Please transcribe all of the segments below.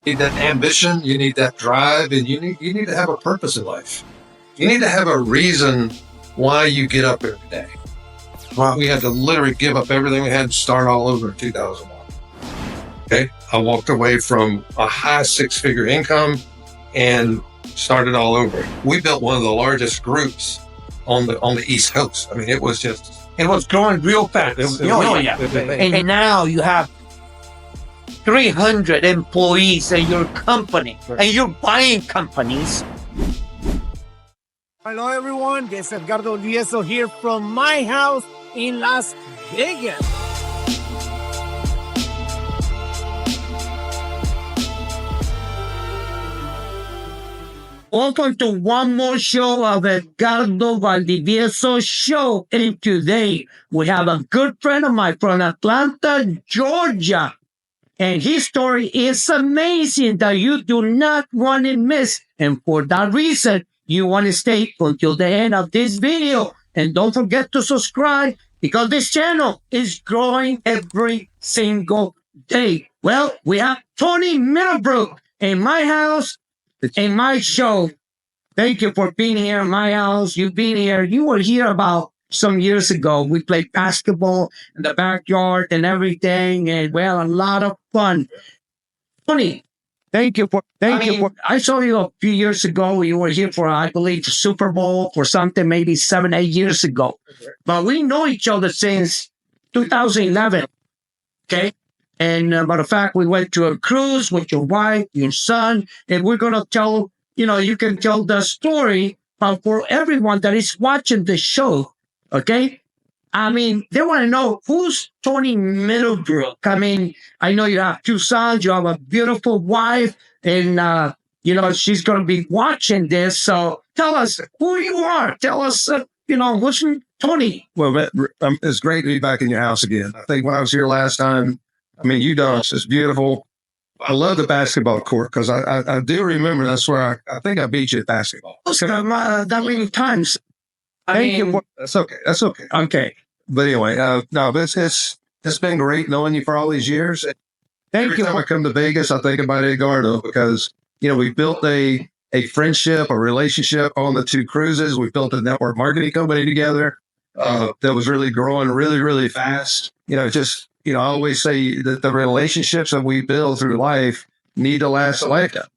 need that ambition, you need that drive, and you need to have a purpose in life. You need to have a reason why you get up every day. Well, we had to literally give up everything we had and start all over in 2001. Okay, I walked away from a high six-figure income and started all over. We built one of the largest groups on the East Coast. I mean, it was growing real fast. And now you have 300 employees in your company, and you're buying companies. Hello, everyone. This is Edgardo Valdivieso here from my house in Las Vegas. Welcome to one more show of Edgardo Valdivieso Show. And today we have a good friend of mine from Atlanta, Georgia. And his story is amazing that you do not want to miss. And for that reason, you want to stay until the end of this video. And don't forget to subscribe because this channel is growing every single day. Well, we have Tony Middlebrook in my house, in my show. Thank you for being here in my house. You've been here. You were here about some years ago. We played basketball in the backyard and everything. And well, a lot of fun. Tony, thank you. I saw you a few years ago. You were here for, I believe, Super Bowl or something, maybe 7, 8 years ago. But we know each other since 2011. Okay. And matter of fact, we went to a cruise with your wife, your son, and we're going to tell, you can tell the story for everyone that is watching the show. Okay. I mean, they want to know who's Tony Middlebrook. I mean, I know you have 2 sons, you have a beautiful wife, and, she's going to be watching this. So tell us who you are. Tell us, who's Tony. Well, it's great to be back in your house again. I think when I was here last time, I mean, you done it's beautiful. I love the basketball court because I do remember that's where I think I beat you at basketball. That many times. Thank you. That's okay. That's okay. Okay. But anyway, no, it's been great knowing you for all these years. Every time I come to Vegas, I think about Edgardo because, we built a friendship, a relationship on the 2 cruises. We built a network marketing company together that was really growing really, really fast. I always say that the relationships that we build through life need to last a lifetime.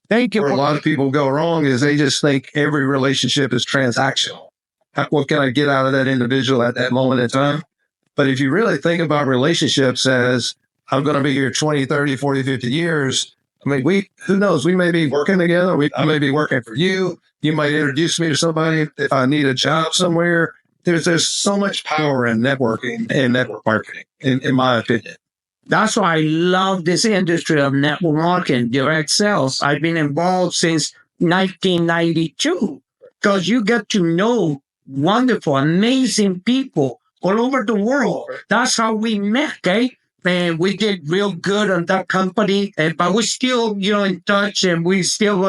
Thank you. Where a lot of people go wrong is they just think every relationship is transactional. What can I get out of that individual at that moment in time? But if you really think about relationships as I'm going to be here 20, 30, 40, 50 years, I mean, who knows? We may be working together. I may be working for you. You might introduce me to somebody if I need a job somewhere. There's so much power in networking and network marketing, in my opinion. That's why I love this industry of network marketing, direct sales. I've been involved since 1992 because you get to know wonderful, amazing people all over the world. That's how we met, okay? And we did real good on that company, but we're still, in touch, and we still,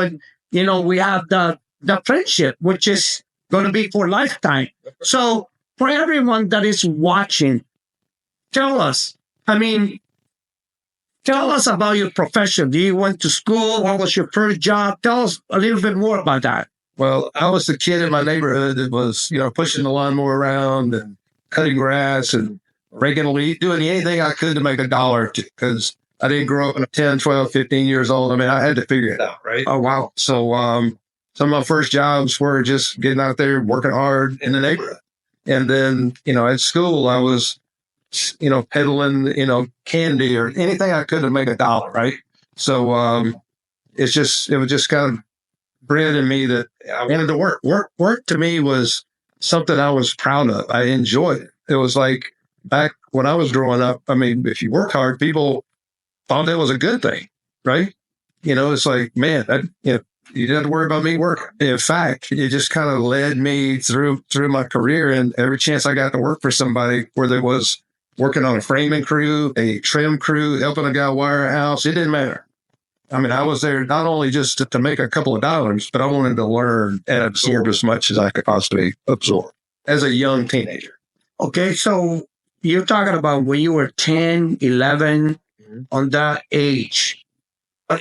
we have the friendship, which is going to be for a lifetime. So for everyone that is watching, tell us about your profession. Do you went to school? What was your first job? Tell us a little bit more about that. Well, I was the kid in my neighborhood that was, pushing the lawnmower around and cutting grass and raking a leaf, doing anything I could to make $1 because I didn't grow up at 10, 12, 15 years old. I mean, I had to figure it out, right? Oh, wow. So some of my first jobs were just getting out there, working hard in the neighborhood. And then, at school, I was, peddling, candy or anything I could to make $1, right? So it was just kind of bred in me that I wanted to work. Work to me was something I was proud of. I enjoyed it. It was like back when I was growing up, I mean, if you work hard, people thought that was a good thing, right? It's like, man, you didn't have to worry about me working. In fact, it just kind of led me through my career, and every chance I got to work for somebody, whether it was working on a framing crew, a trim crew, helping a guy wire a house, it didn't matter. I mean, I was there not only just to make a couple of dollars, but I wanted to learn and absorb as much as I could possibly absorb as a young teenager. Okay, so you're talking about when you were 10, 11, on that age.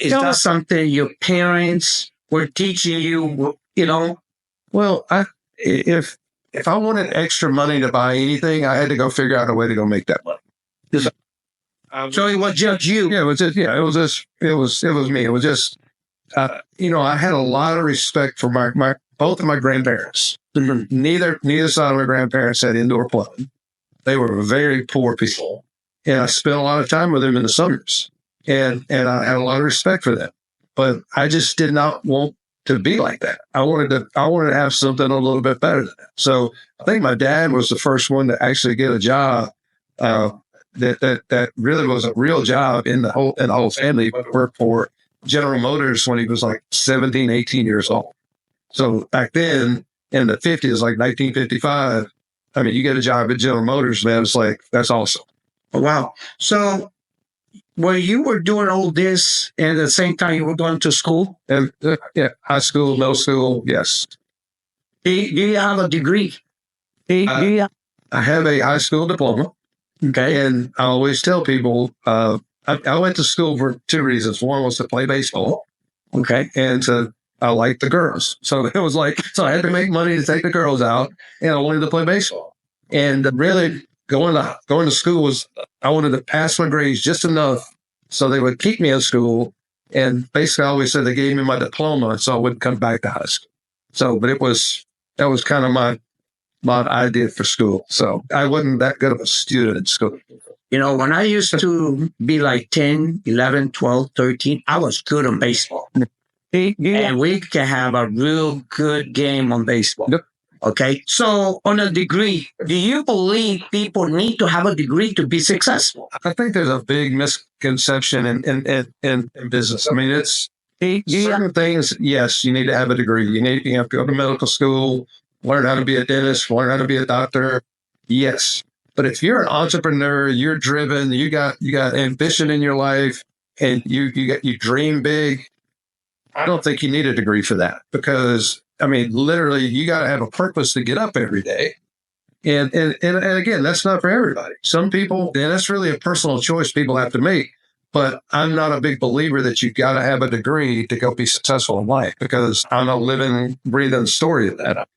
Is that something your parents were teaching you, you know? Well, if I wanted extra money to buy anything, I had to go figure out a way to go make that money. So it was just you. Yeah, it was me. It was just, I had a lot of respect for my both of my grandparents. Neither side of my grandparents had indoor plumbing. They were very poor people, and I spent a lot of time with them in the summers, and I had a lot of respect for them. But I just did not want to be like that. I wanted to have something a little bit better than that. So I think my dad was the first one to actually get a job that really was a real job in the whole family. He worked for General Motors when he was like 17, 18 years old. So back then in the 50s, like 1955, I mean, you get a job at General Motors, man, it's like, that's awesome. Oh, wow. So when you were doing all this and at the same time you were going to school? And high school, middle school, yes. Do you have a degree? I have a high school diploma. Okay. And I always tell people, I went to school for two reasons. One was to play baseball. Okay. And I liked the girls. So it was like, so I had to make money to take the girls out, and I wanted to play baseball. And really going to school was, I wanted to pass my grades just enough so they would keep me in school. And basically I always said they gave me my diploma so I wouldn't come back to high school. So, but that was kind of my idea for school. So I wasn't that good of a student in school. When I used to be like 10, 11, 12, 13, I was good on baseball. And we can have a real good game on baseball. Yep. Okay. So on a degree, do you believe people need to have a degree to be successful? I think there's a big misconception in business. I mean, it's certain things. Yes, you need to have a degree. You have to go to medical school, learn how to be a dentist, learn how to be a doctor. Yes. But if you're an entrepreneur, you're driven, you got ambition in your life, and you dream big, I don't think you need a degree for that, because I mean, literally, you got to have a purpose to get up every day. And again, that's not for everybody. Some people, and that's really a personal choice people have to make. But I'm not a big believer that you got to have a degree to go be successful in life, because I'm a living, breathing story of that.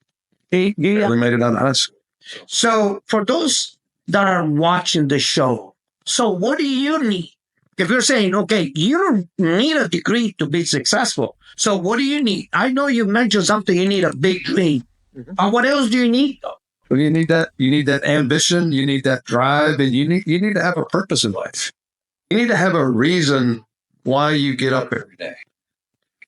We made it out of high school. So for those that are watching the show, so what do you need? If you're saying, okay, you don't need a degree to be successful, so what do you need? I know you mentioned something, you need a big dream. What else do you need? Well, you need that ambition, you need that drive, and you need to have a purpose in life. You need to have a reason why you get up every day.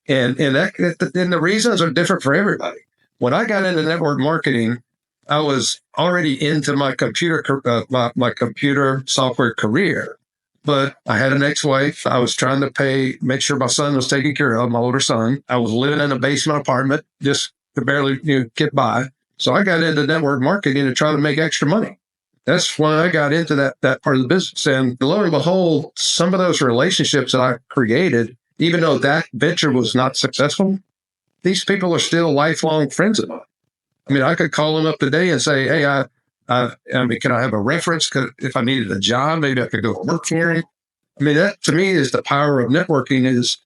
And the reasons are different for everybody. When I got into network marketing, I was already into my computer software career, but I had an ex-wife. I was trying to make sure my son was taken care of, my older son. I was living in a basement apartment just to barely get by. So I got into network marketing to try to make extra money. That's when I got into that part of the business. And lo and behold, some of those relationships that I created, even though that venture was not successful, these people are still lifelong friends of mine. I mean, I could call them up today and say, hey, I mean, can I have a reference? If I needed a job, maybe I could go work for you. I mean, that to me is the power of networking is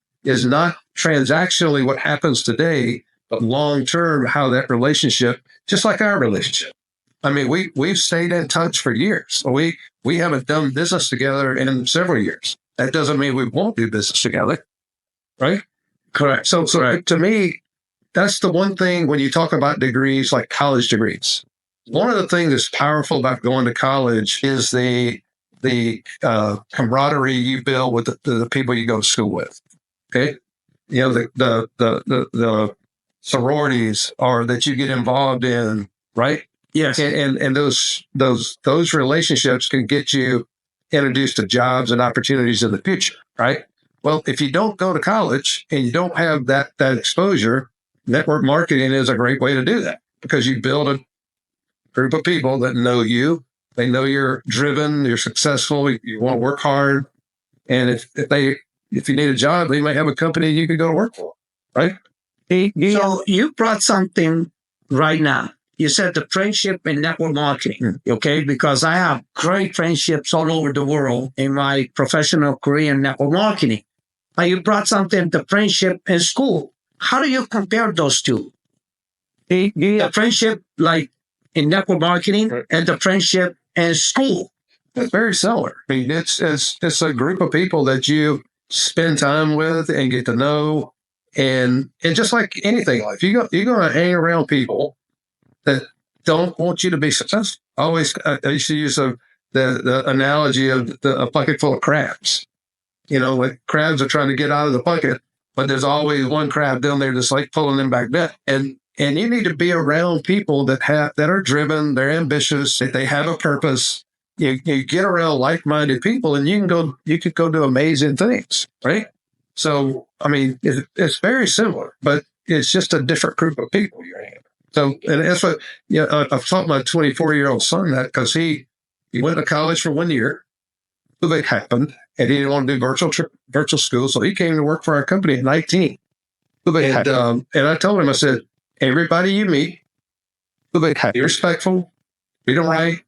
not transactionally what happens today, but long-term, how that relationship, just like our relationship. I mean, we've stayed in touch for years. We haven't done business together in several years. That doesn't mean we won't do business together, right? Correct. So to me, that's the one thing when you talk about degrees, like college degrees. One of the things that's powerful about going to college is the camaraderie you build with the people you go to school with. Okay, the sororities or that you get involved in, right? Yes. And those relationships can get you introduced to jobs and opportunities in the future, right? Well, if you don't go to college and you don't have that exposure, network marketing is a great way to do that, because you build a group of people that know you. They know you're driven, you're successful, you want to work hard. And if you need a job, they might have a company you could go to work for, right? So you brought something right now. You said the friendship and network marketing, okay? Because I have great friendships all over the world in my professional career in network marketing. You brought something, the friendship in school. How do you compare those two? The friendship, like in network marketing, and the friendship in school. It's very similar. I mean, it's a group of people that you spend time with and get to know, and just like anything in life, you're going to hang around people that don't want you to be successful. I used to use the analogy of a bucket full of crabs. Like crabs are trying to get out of the bucket, but there's always one crab down there just like pulling them back down. And you need to be around people that are driven, they're ambitious, that they have a purpose. You get around like-minded people, and you could go do amazing things, right? So, I mean, it's very similar, but it's just a different group of people you're in. So, and that's what, I've taught my 24-year-old son that because he went to college for 1 year. COVID happened, and he didn't want to do virtual school, so he came to work for our company at 19. And I told him, I said, everybody you meet, be respectful, be right.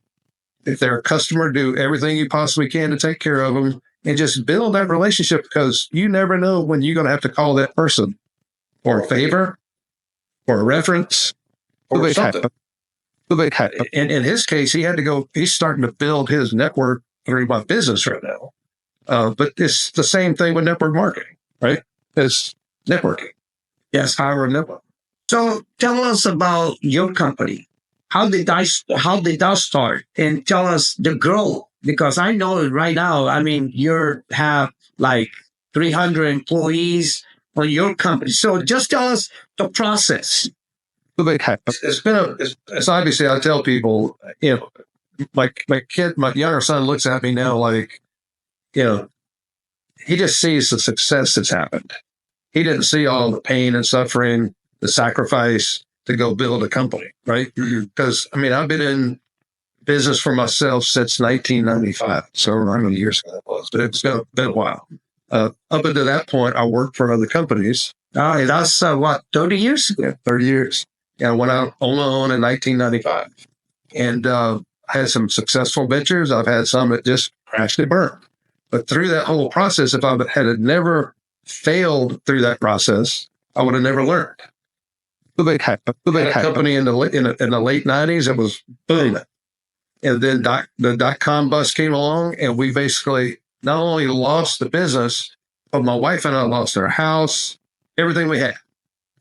If they're a customer, do everything you possibly can to take care of them, and just build that relationship, because you never know when you're going to have to call that person for a favor, for a reference, or something. And in his case, he had to go. He's starting to build his network through my business right now. But it's the same thing with network marketing, right? It's networking. Yes, power of network. So tell us about your company. How did that start? And tell us the growth, because I know right now, I mean, you have like 300 employees on your company. So just tell us the process. It's obviously, I tell people, my younger son looks at me now like, he just sees the success that's happened. He didn't see all the pain and suffering, the sacrifice to go build a company, right? Because, I mean, I've been in business for myself since 1995. So I don't know how many years ago that was, but it's been a while. Up until that point, I worked for other companies. That's 30 years? Yeah, 30 years. Yeah, I went out on my own in 1995. And I had some successful ventures. I've had some that just crashed and burned. But through that whole process, if I had never failed through that process, I would have never learned. I had a company in the late 90s that was booming. And then the dot-com bust came along, and we basically not only lost the business, but my wife and I lost our house, everything we had.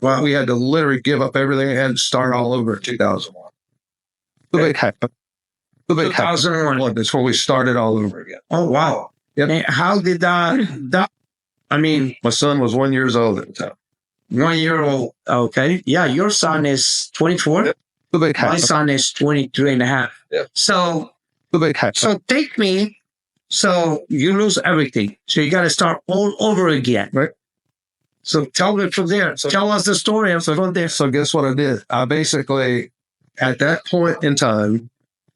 Well, we had to literally give up everything we had and start all over in 2001. 2001 is when we started all over again. Oh, wow. Yep. And how did that, I mean, my son was 1 year old at the time. 1 year old. Okay. Yeah. Your son is 24. My son is 23 and a half. Yeah. So take me. So you lose everything. So you got to start all over again. Right. So tell me from there. Tell us the story from there. So guess what I did? I basically, at that point in time,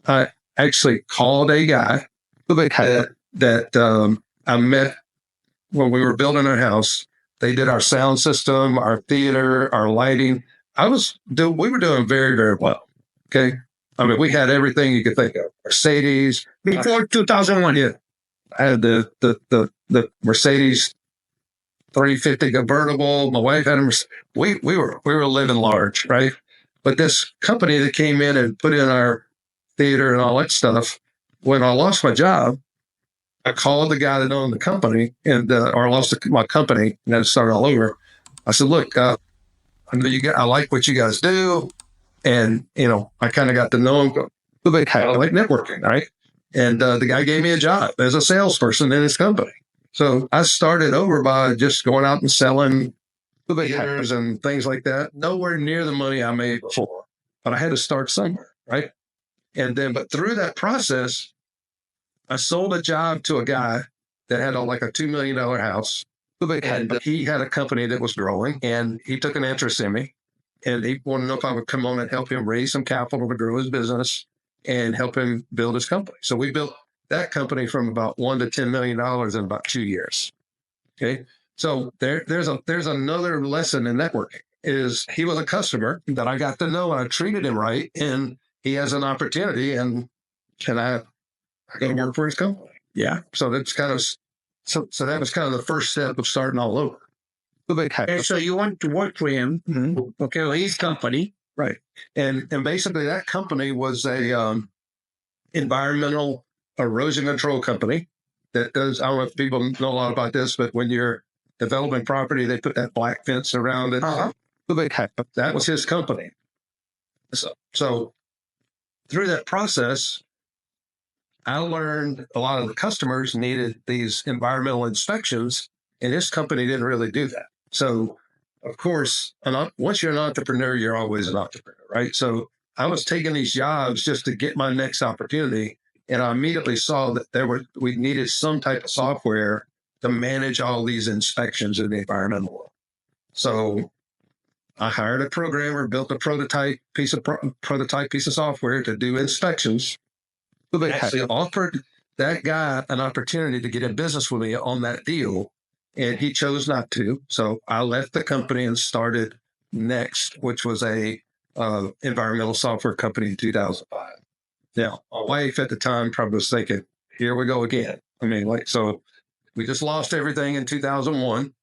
I actually called a guy that I met when we were building our house. They did our sound system, our theater, our lighting. We were doing very, very well. Okay. I mean, we had everything you could think of. Mercedes. Before 2001. Yeah. I had the Mercedes 350 convertible. My wife had we were living large, right? But this company that came in and put in our theater and all that stuff, when I lost my job, I called the guy that owned the company or lost my company and then started all over. I said, look, I know I like what you guys do. And, I kind of got to know him. I like networking, right? And the guy gave me a job as a salesperson in his company. So I started over by just going out and selling theaters and things like that. Nowhere near the money I made before, but I had to start somewhere, right? But through that process, I sold a job to a guy that had like a $2 million house. And he had a company that was growing, and he took an interest in me. And he wanted to know if I would come on and help him raise some capital to grow his business and help him build his company. So we built that company from about $1 to $10 million in about 2 years. Okay. So there's another lesson in networking is he was a customer that I got to know, and I treated him right, and he has an opportunity, and I go to work for his company. Yeah. So that's kind of So that was kind of the first step of starting all over. And so you went to work for him. Mm-hmm. Okay, well, his company. Right. And basically that company was a environmental erosion control company that does, I don't know if people know a lot about this, but when you're developing property, they put that black fence around it. Uh-huh. That was his company. So through that process, I learned a lot of the customers needed these environmental inspections, and his company didn't really do that. So, of course, once you're an entrepreneur, you're always an entrepreneur, right? So I was taking these jobs just to get my next opportunity, and I immediately saw that we needed some type of software to manage all these inspections in the environmental world. So I hired a programmer, built a prototype piece of software to do inspections. They actually offered that guy an opportunity to get in business with me on that deal, and he chose not to. So I left the company and started Next, which was a environmental software company in 2005. Now, my wife at the time probably was thinking, "Here we go again." I mean, so we just lost everything in 2001.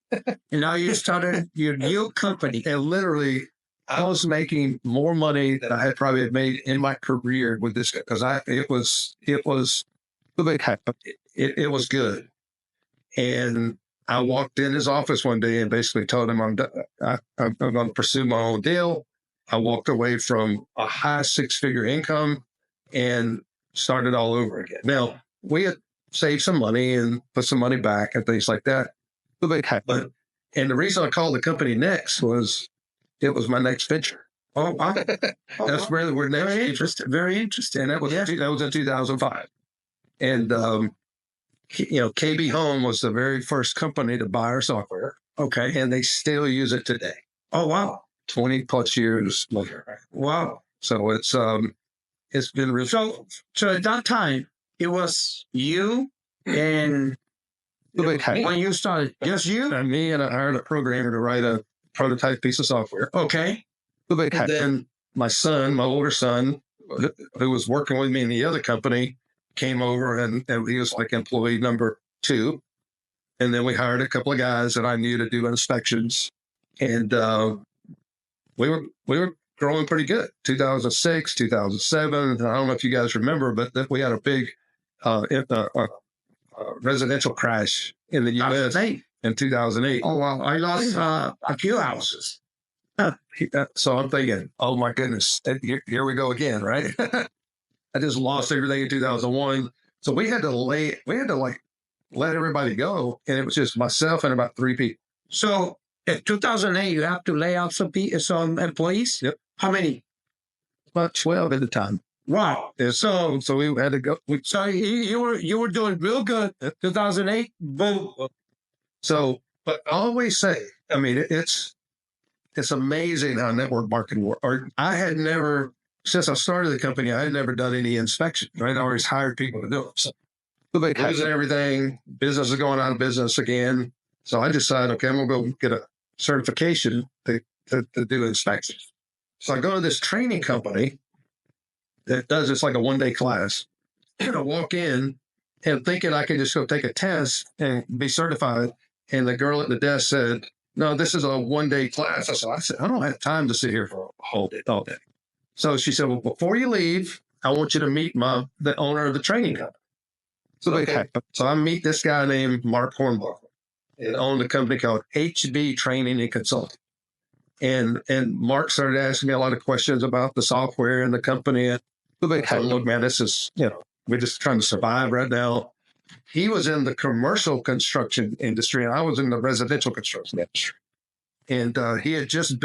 And now you started your new company. And literally, I was making more money than I had probably made in my career with this, because it was good. And I walked in his office one day and basically told him I'm going to pursue my own deal. I walked away from a high 6-figure income and started all over again. Now, we had saved some money and put some money back and things like that. And the reason I called the company Next was it was my next venture. Oh, wow. That's really where Next. Very interesting. Very interesting. And that was in 2005. And KB Home was the very first company to buy our software. Okay. And they still use it today. Oh, wow. 20 plus years later. Wow. So it's been really. So at that time, it was you and when you started, just you? And me, and I hired a programmer to write a prototype piece of software. Okay. And then my older son, who was working with me in the other company, came over and he was like employee number 2. And then we hired a couple of guys that I knew to do inspections. And we were growing pretty good. 2006, 2007. I don't know if you guys remember, but we had a big residential crash in the U.S. in 2008. Oh, wow. I lost a few houses. So I'm thinking, oh my goodness, here we go again, right? I just lost everything in 2001. So we had to let everybody go. And it was just myself and about 3 people. So in 2008, you have to lay off some employees? Yep. How many? About 12 at the time. Wow. And so we had to go. So you were doing real good. 2008, boom. So, but I always say, I mean, it's amazing how network marketing works. Or I had never, since I started the company, I had never done any inspection. Right? I always hired people to do it. So losing everything, business is going out of business again. So I decided, okay, I'm going to go get a certification to do inspections. So I go to this training company that does this like a 1-day class. And I walk in and thinking I could just go take a test and be certified. And the girl at the desk said, "No, this is a 1-day class." I said, "I don't have time to sit here for all day." So she said, "Well, before you leave, I want you to meet the owner of the training company." So I meet this guy named Mark Hornbuckle. He owned a company called HB Training and Consulting. And Mark started asking me a lot of questions about the software and the company. And look, man, this is, we're just trying to survive right now. He was in the commercial construction industry, and I was in the residential construction industry. And he had just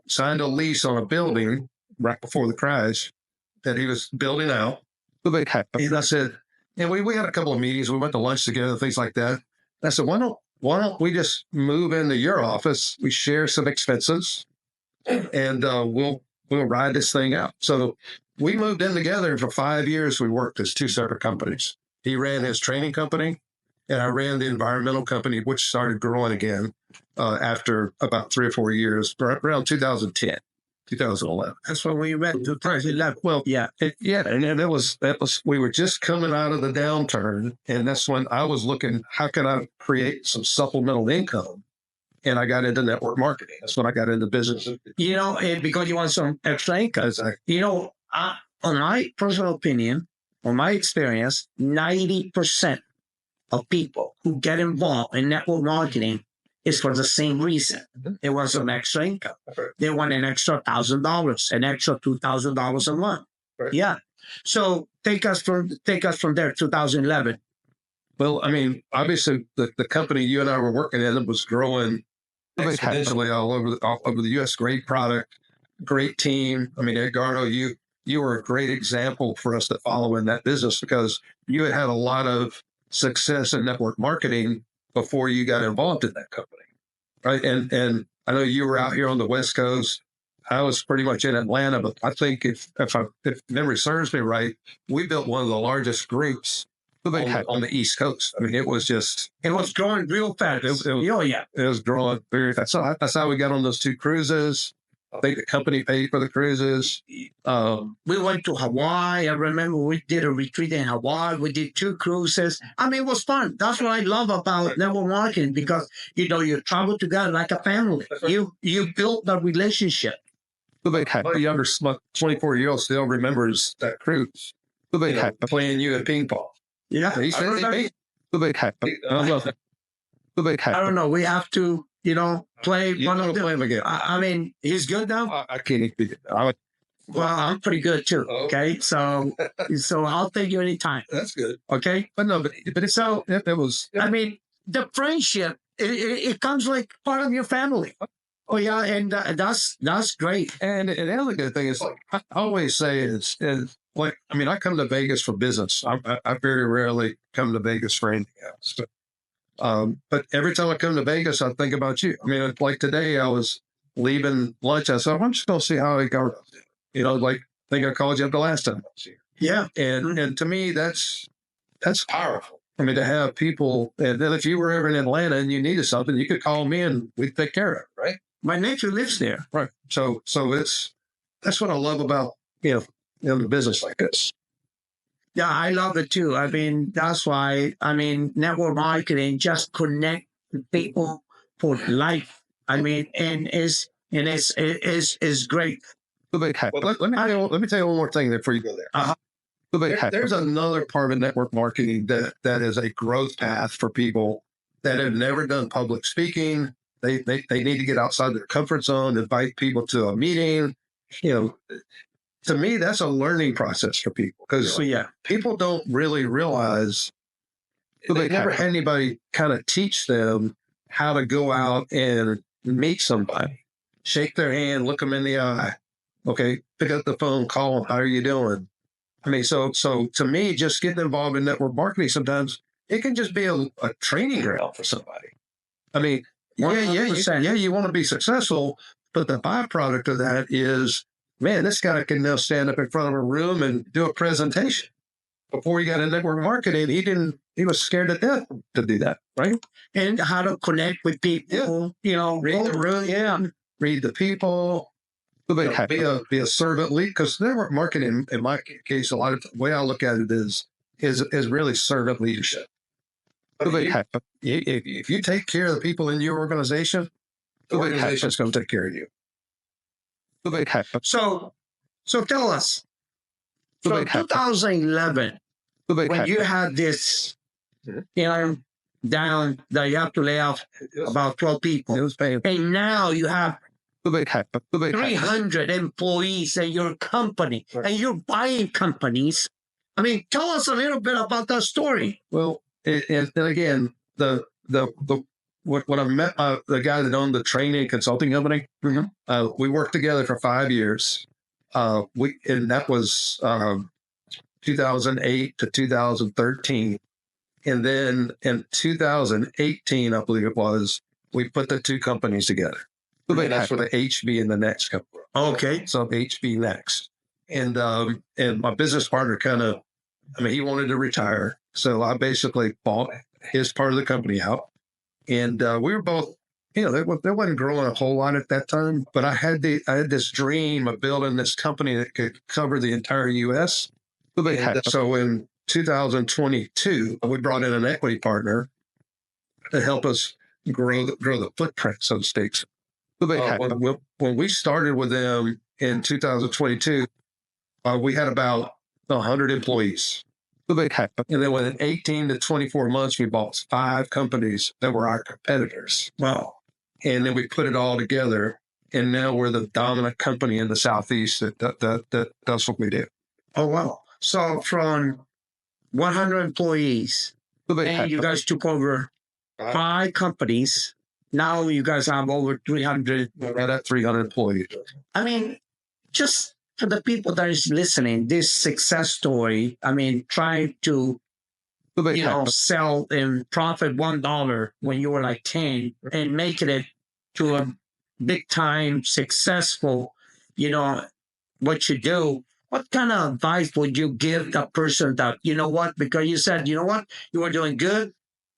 signed a lease on a building right before the crash that he was building out. And I said, and we had a couple of meetings. We went to lunch together, things like that. And I said, why don't we just move into your office? We share some expenses, and we'll ride this thing out. So we moved in together, and for 5 years, we worked as 2 separate companies. He ran his training company, and I ran the environmental company, which started growing again after about 3 or 4 years, around 2010. 2011. That's when we met. 2011. Well, Yeah. And that was, we were just coming out of the downturn. And that's when I was looking, how can I create some supplemental income? And I got into network marketing. That's when I got into business. Because you want some extra income. Exactly. On my personal opinion, on my experience, 90% of people who get involved in network marketing is for the same reason. They want some extra income. They want an extra $1,000, an extra $2,000 a month. Right. Yeah. So take us from there, 2011. Well, I mean, obviously the company you and I were working in was growing exponentially all over the U.S. Great product, great team. I mean, Edgardo, you were a great example for us to follow in that business because you had a lot of success in network marketing before you got involved in that company, right? And I know you were out here on the West Coast. I was pretty much in Atlanta, but I think if memory serves me right, we built one of the largest groups on the East Coast. I mean, it was growing real fast. It was growing very fast. So that's how we got on those 2 cruises. I think the company paid for the cruises. We went to Hawaii. I remember we did a retreat in Hawaii. We did 2 cruises. I mean, it was fun. That's what I love about network marketing because, you travel together like a family. You build that relationship. My younger 24-year-old still remembers that cruise. Playing you at ping pong. Yeah. I don't know. We have to, play one of them. Play him again. I mean, he's good now. I can't even beat it. Well, I'm pretty good too. Okay. So I'll take you anytime. That's good. Okay. But no, but it's so it was. I mean, the friendship, it comes like part of your family. Oh yeah. And that's great. And the other good thing is, like I always say, is like, I mean, I come to Vegas for business. I very rarely come to Vegas for anything else. But every time I come to Vegas, I think about you. I mean, like today, I was leaving lunch. I said, I'm just going to see how Edgardo did. Like, I think I called you up the last time I was here. Yeah. And to me, that's powerful. I mean, to have people, and then if you were ever in Atlanta and you needed something, you could call me and we'd take care of it, right? My nephew lives there. Right. So that's what I love about, the business like this. Yeah, I love it too. I mean, that's why, network marketing just connect people for life. I mean, and it's great. Well, let me tell you one more thing before you go there. There's another part of network marketing that is a growth path for people that have never done public speaking. They need to get outside their comfort zone, invite people to a meeting. To me, that's a learning process for people because people don't really realize they never had anybody kind of teach them how to go out and meet somebody, shake their hand, look them in the eye. Okay, pick up the phone, call them. How are you doing? I mean, so to me, just getting involved in network marketing sometimes it can just be a training ground for somebody. I mean, 100%. You want to be successful, but the byproduct of that is, man, this guy can now stand up in front of a room and do a presentation. Before he got into network marketing, he was scared to death to do that, right? And how to connect with people, read the room, read the people, be a servant lead. Because network marketing, in my case, a lot of the way I look at it is really servant leadership. If you take care of the people in your organization, the organization's going to take care of you. So tell us, from 2011, when you had this, down that you have to lay off about 12 people, it was painful. And now you have 300 employees in your company, and you're buying companies. I mean, tell us a little bit about that story. Well, and again, when I met the guy that owned the training consulting company, we worked together for 5 years. And that was 2008 to 2013. And then in 2018, I believe it was, we put the 2 companies together. That's where the HB and the Next come from. Okay. So HBNext. And my business partner he wanted to retire. So I basically bought his part of the company out. And we were both they wasn't growing a whole lot at that time, but I had this dream of building this company that could cover the entire U.S. And so in 2022, we brought in an equity partner to help us grow the footprint, so to speak. When we started with them in 2022, we had about 100 employees. And then within 18 to 24 months, we bought 5 companies that were our competitors. Wow. And then we put it all together. And now we're the dominant company in the Southeast that does what we do. Oh, wow. So from 100 employees, and you guys took over 5 companies. Now you guys have over 300. Right at 300 employees. I mean, just for the people that is listening, this success story, I mean, trying to, sell and profit $1 when you were like 10 and making it to a big time successful, what you do. What kind of advice would you give that person that, because you said, you were doing good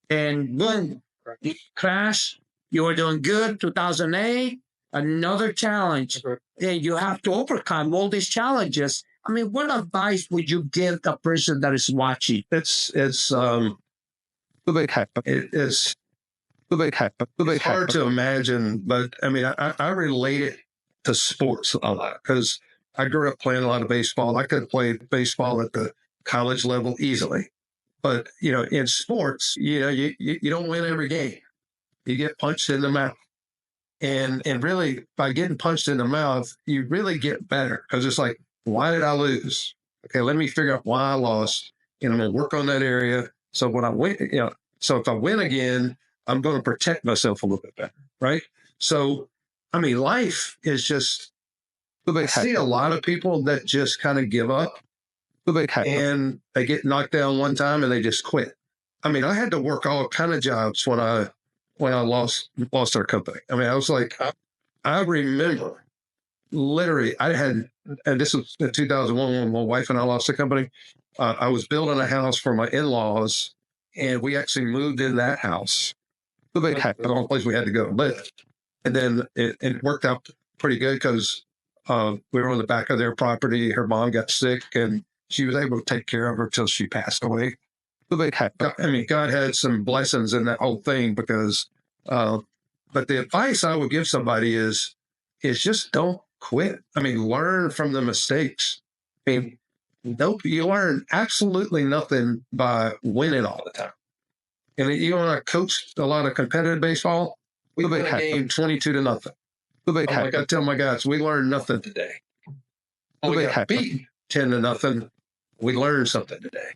and boom, you crash. You were doing good, 2008, another challenge. And you have to overcome all these challenges. I mean, what advice would you give the person that is watching? It's hard to imagine, but I mean, I relate it to sports a lot because I grew up playing a lot of baseball. I could play baseball at the college level easily, but in sports, you don't win every game. You get punched in the mouth. And really, by getting punched in the mouth, you really get better because it's like, why did I lose? Okay, let me figure out why I lost. And I'm going to work on that area. So when I win, so if I win again, I'm going to protect myself a little bit better, right? So, I mean, life is just, I see a lot of people that just kind of give up and they get knocked down one time and they just quit. I mean, I had to work all kind of jobs when I lost our company. I mean, I was like, I remember literally, and this was in 2001 when my wife and I lost the company. I was building a house for my in-laws, and we actually moved in that house. The only place we had to go live. And then it worked out pretty good because we were on the back of their property. Her mom got sick, and she was able to take care of her till she passed away. I mean, God had some blessings in that whole thing because, but the advice I would give somebody is just don't quit. I mean, learn from the mistakes. I mean, you learn absolutely nothing by winning all the time. And I coached a lot of competitive baseball. We won a game 22-0. Like I tell my guys, we learned nothing today. We got beat 10-0. We learned something today.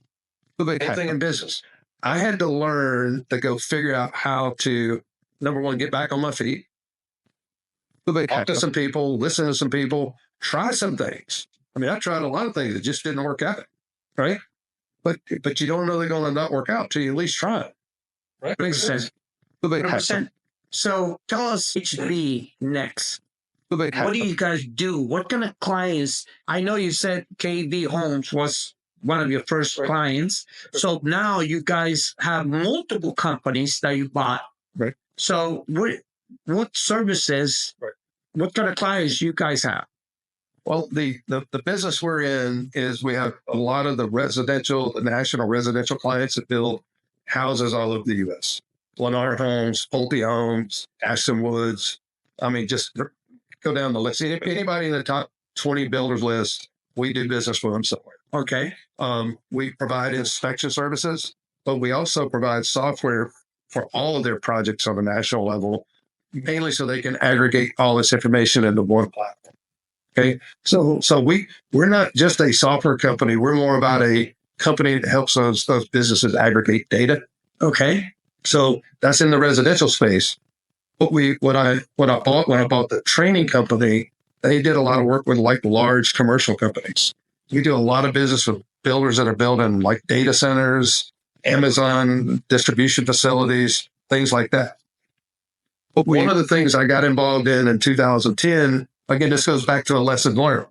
Same thing in business. I had to learn to go figure out how to, number one, get back on my feet, talk to some people, listen to some people, try some things. I mean, I tried a lot of things that just didn't work out, right? But you don't know they're going to not work out till you at least try it. Right? Makes sense. 100%. So tell us HBNext. What do you guys do? What kind of clients? I know you said KV Homes was one of your first clients. So now you guys have multiple companies that you bought. Right. So what services, what kind of clients you guys have? Well, the business we're in is we have a lot of the national residential clients that build houses all over the U.S. Lennar Homes, Pulte Homes, Ashton Woods. I mean, just go down the list. Anybody in the top 20 builders list, we do business with them somewhere. Okay. We provide inspection services, but we also provide software for all of their projects on a national level, mainly so they can aggregate all this information into one platform. Okay. So we're not just a software company. We're more about a company that helps those businesses aggregate data. Okay. So that's in the residential space. What I bought when I bought the training company, they did a lot of work with like large commercial companies. We do a lot of business with builders that are building like data centers, Amazon distribution facilities, things like that. But one of the things I got involved in 2010, again, this goes back to a lesson learned.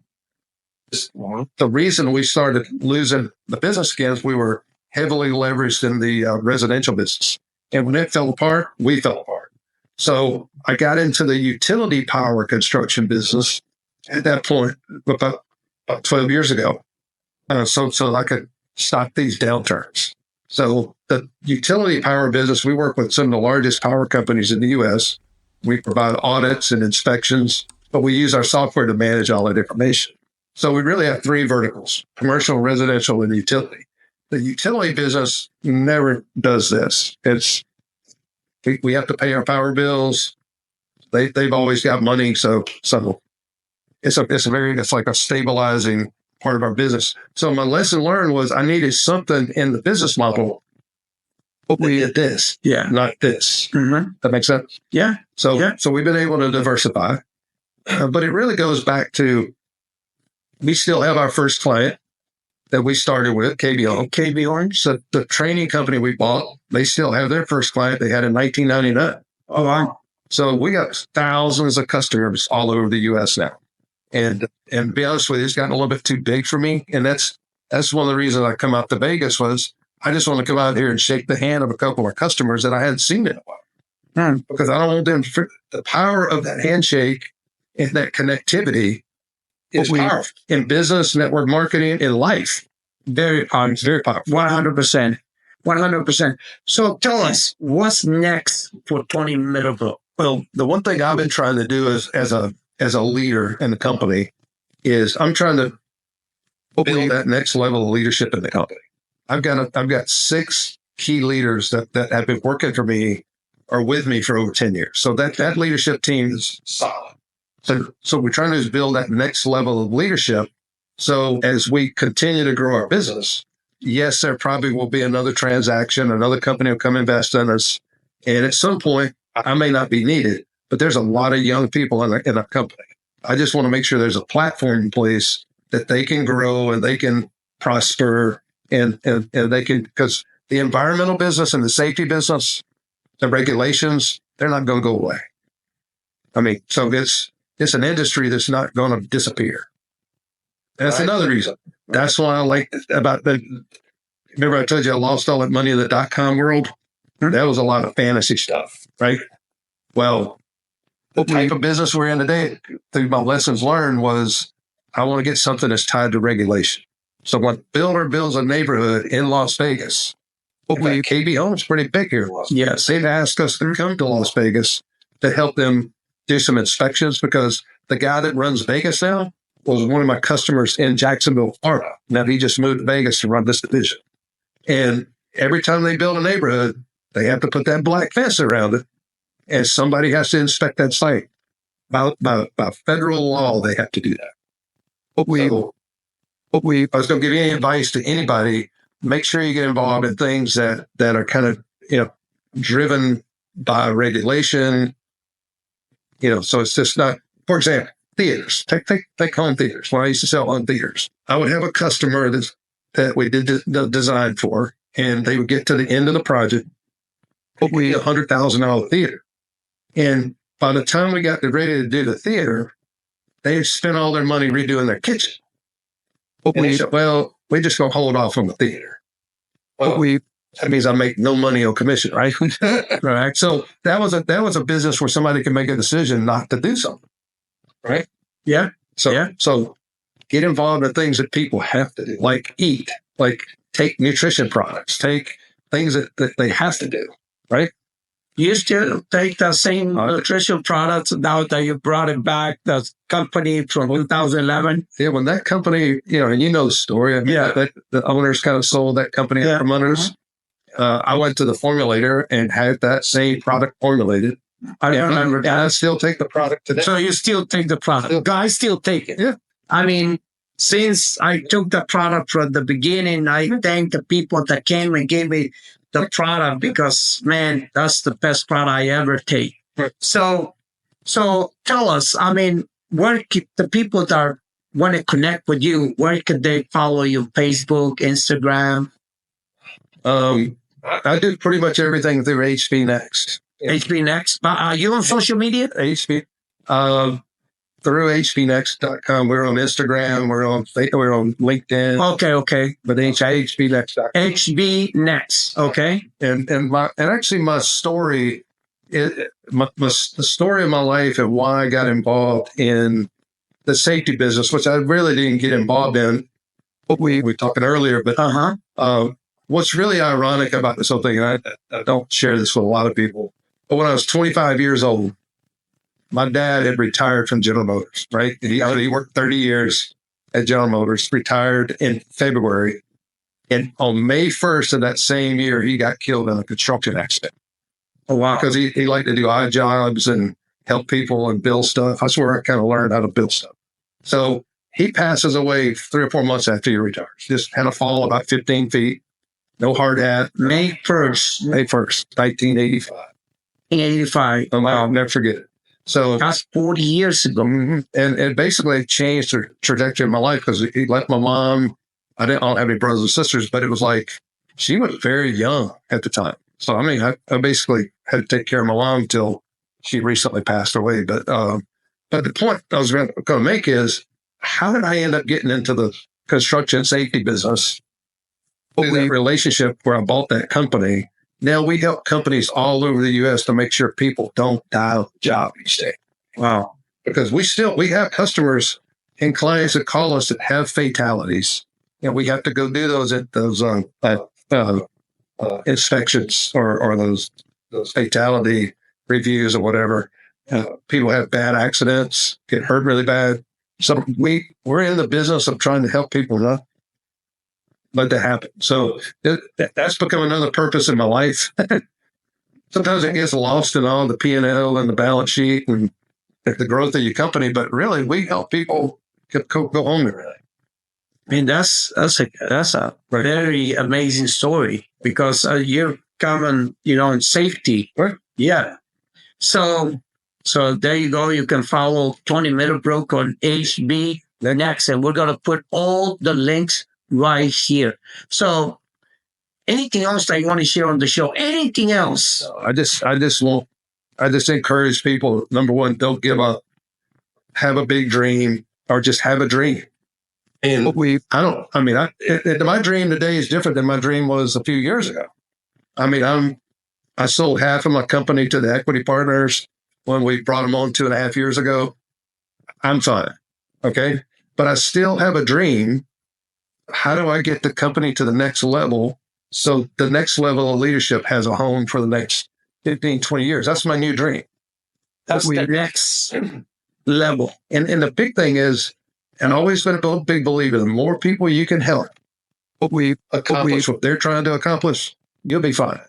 The reason we started losing the business again is we were heavily leveraged in the residential business. And when it fell apart, we fell apart. So I got into the utility power construction business at that point about 12 years ago. So I could stop these downturns. So the utility power business, we work with some of the largest power companies in the U.S. We provide audits and inspections, but we use our software to manage all that information. So we really have three verticals: commercial, residential, and utility. The utility business never does this. We have to pay our power bills. They've always got money, so it's like a stabilizing part of our business. So my lesson learned was I needed something in the business model. But we did this, not this. Mm-hmm. That makes sense. Yeah. So we've been able to diversify, but it really goes back to we still have our first client that we started with, KB Orange. So the training company we bought, they still have their first client they had in 1999. Oh, wow. So we got thousands of customers all over the U.S. now. And to be honest with you, it's gotten a little bit too big for me. And that's one of the reasons I come out to Vegas was I just want to come out here and shake the hand of a couple of customers that I hadn't seen in a while. Because I don't want them to, the power of that handshake and that connectivity is powerful in business, network marketing, in life. Very powerful. It's very powerful. 100%. 100%. So tell us, what's next for Tony Middlebrook? Well, the one thing I've been trying to do is, as a leader in the company, is I'm trying to build that next level of leadership in the company. I've got 6 key leaders that have been working for me or with me for over 10 years. So that leadership team is solid. So we're trying to build that next level of leadership. So as we continue to grow our business, yes, there probably will be another transaction, another company will come invest in us. And at some point, I may not be needed, but there's a lot of young people in our company. I just want to make sure there's a platform in place that they can grow and they can prosper and they can, because the environmental business and the safety business, the regulations, they're not going to go away. I mean, so it's an industry that's not going to disappear. And that's another reason. That's why I like about remember I told you I lost all that money in the .com world? That was a lot of fantasy stuff, right? Well, the type of business we're in today, through my lessons learned, was I want to get something that's tied to regulation. So when a builder builds a neighborhood in Las Vegas, KB Home's pretty big here in Las Vegas. Yes, they've asked us to come to Las Vegas to help them do some inspections because the guy that runs Vegas now was one of my customers in Jacksonville, Florida. Now he just moved to Vegas to run this division. And every time they build a neighborhood, they have to put that black fence around it. And somebody has to inspect that site. By federal law, they have to do that. I was going to give any advice to anybody. Make sure you get involved in things that are kind of, driven by regulation. So it's just not, for example, theaters. Take home theaters. When I used to sell home theaters, I would have a customer that we did the design for, and they would get to the end of the project. We had $100,000 theater. And by the time we got ready to do the theater, they had spent all their money redoing their kitchen. And they said, well, we're just going to hold off on the theater. Well, that means I make no money on commission, right? Right. So that was a business where somebody can make a decision not to do something, right? Yeah. So get involved in things that people have to do, like eat, like take nutrition products, take things that they have to do, right? You still take the same nutrition products now that you brought it back, the company from 2011? Yeah, when that company, and you know the story. I mean, the owners kind of sold that company out from under us. I went to the formulator and had that same product formulated. I remember that. And I still take the product today. So you still take the product? Guys still take it? Yeah. I mean, since I took the product from the beginning, I thank the people that came and gave me the product because, man, that's the best product I ever take. Right. So tell us, I mean, where the people that want to connect with you, where could they follow you? Facebook, Instagram? I do pretty much everything through HBNext. HBNext? Are you on social media? Through HBNext.com. We're on Instagram. We're on LinkedIn. Okay. But HBNext.com. HBNext. Okay. And actually my story the story of my life and why I got involved in the safety business, which I really didn't get involved in. We were talking earlier, but what's really ironic about this whole thing, and I don't share this with a lot of people, but when I was 25 years old, my dad had retired from General Motors, right? He worked 30 years at General Motors, retired in February. And on May 1st of that same year, he got killed in a construction accident. Oh, wow. Because he liked to do odd jobs and help people and build stuff. That's where I kind of learned how to build stuff. So he passes away 3 or 4 months after he retires. Just had a fall about 15 feet, no hard hat. May 1st. May 1st, 1985. 1985. I'll never forget it. So that's 40 years ago. And it basically changed the trajectory of my life because he left my mom. I don't have any brothers and sisters, but it was like she was very young at the time. So, I mean, I basically had to take care of my mom until she recently passed away. But the point I was going to make is, how did I end up getting into the construction safety business? Through that relationship where I bought that company. Now we help companies all over the U.S. to make sure people don't die on the job each day. Wow. Because we have customers and clients that call us that have fatalities. And we have to go do those at those inspections or those fatality reviews or whatever. People have bad accidents, get hurt really bad. So we're in the business of trying to help people not let that happen. So that's become another purpose in my life. Sometimes it gets lost in all the P&L and the balance sheet and the growth of your company, but really we help people go home every day. I mean, that's a very amazing story because you're coming, in safety. Right. Yeah. So there you go. You can follow Tony Middlebrook on HBNext, and we're going to put all the links right here. So anything else that you want to share on the show? Anything else? I just encourage people, number one, don't give up, have a big dream or just have a dream. And my dream today is different than my dream was a few years ago. I mean, I sold half of my company to the equity partners when we brought them on 2.5 years ago. I'm fine. Okay. But I still have a dream. How do I get the company to the next level? So the next level of leadership has a home for the next 15, 20 years. That's my new dream. That's the next level. And the big thing is, and I've always been a big believer, the more people you can help accomplish what they're trying to accomplish, you'll be fine.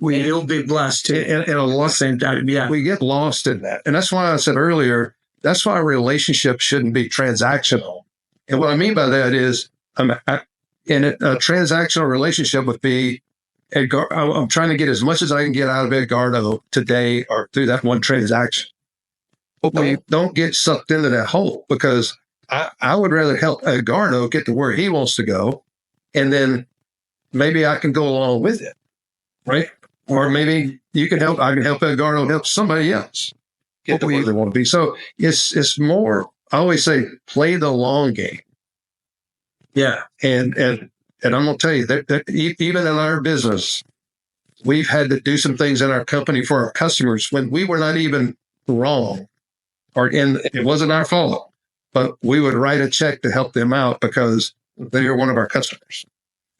You'll be blessed. And a lot same time. Yeah. We get lost in that. And that's why I said earlier, that's why relationships shouldn't be transactional. And what I mean by that is, in a transactional relationship would be, I'm trying to get as much as I can get out of Edgardo today or through that one transaction. But we don't get sucked into that hole because I would rather help Edgardo get to where he wants to go. And then maybe I can go along with it. Right. Or maybe I can help Edgardo help somebody else get to where they want to be. So it's more, I always say, play the long game. Yeah. And I'm going to tell you that even in our business, we've had to do some things in our company for our customers when we were not even wrong, it wasn't our fault, but we would write a check to help them out because they were one of our customers.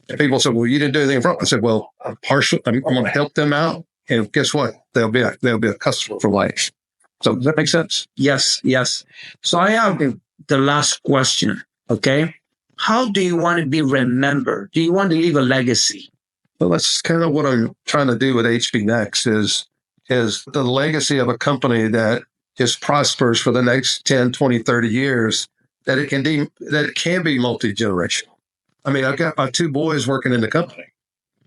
And people said, well, you didn't do anything wrong. I said, well, I'm partial. I'm going to help them out. And guess what? They'll be a customer for life. So does that make sense? Yes. So I have the last question. Okay. How do you want to be remembered? Do you want to leave a legacy? Well, that's kind of what I'm trying to do with HBNext is the legacy of a company that just prospers for the next 10, 20, 30 years, that it can be multi-generational. I mean, I've got my 2 boys working in the company.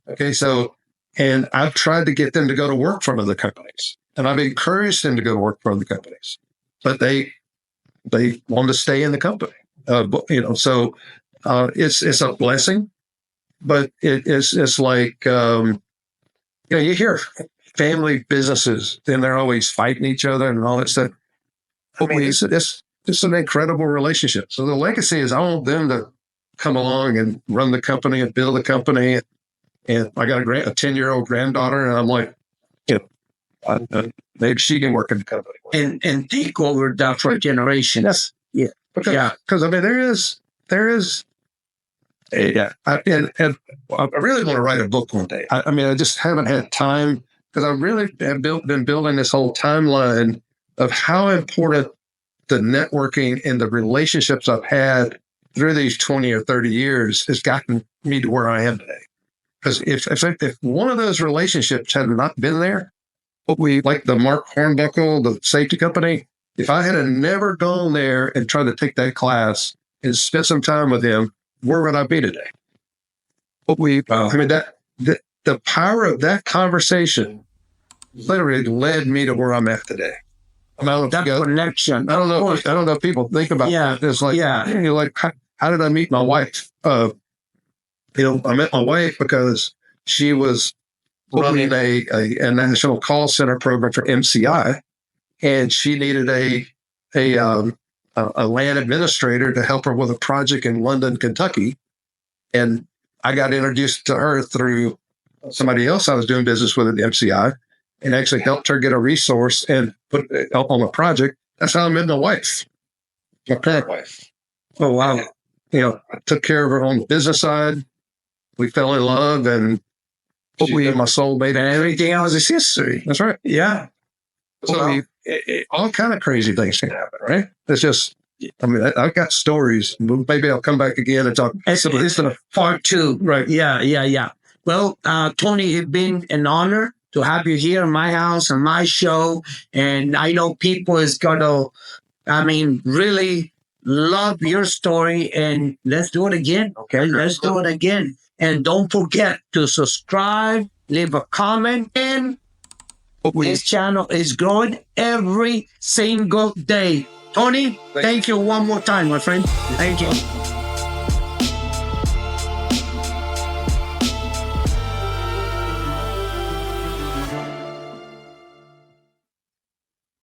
Okay. So, and I've tried to get them to go to work for other companies, and I've encouraged them to go to work for other companies, but they want to stay in the company. So it's a blessing, but it's like, you hear family businesses, and they're always fighting each other and all that stuff. I mean, it's an incredible relationship. So the legacy is I want them to come along and run the company and build the company. And I got a 10-year-old granddaughter, and I'm like, maybe she can work in the company. And take over that for generations. Yes. Because I mean, there is, and I really want to write a book one day. I mean, I just haven't had time because I really have been building this whole timeline of how important the networking and the relationships I've had through these 20 or 30 years has gotten me to where I am today. Because if one of those relationships had not been there, like the Mark Hornbuckle, the safety company, if I had never gone there and tried to take that class and spent some time with him, where would I be today? I mean, the power of that conversation literally led me to where I'm at today. I mean, That connection. I don't know if people think about that. It's like, like, how did I meet my wife? I met my wife because she was running a national call center program for MCI, and she needed a land administrator to help her with a project in London, Kentucky. And I got introduced to her through somebody else I was doing business with at the MCI, and actually helped her get a resource and put it on a project. That's how I met my wife, my current wife. Oh, wow. I took care of her on the business side. We fell in love, and my soulmate, and everything else is history. That's right. Yeah. So all kind of crazy things can happen, right? It's just, I mean, I've got stories. Maybe I'll come back again and talk. It's a part 2. Right. Yeah. Well, Tony, it's been an honor to have you here in my house, on my show. And I know people is going to, really love your story. And let's do it again. Okay. Let's do it again. And don't forget to subscribe, leave a comment, and this channel is growing every single day. Tony, thank you one more time, my friend. Thank you.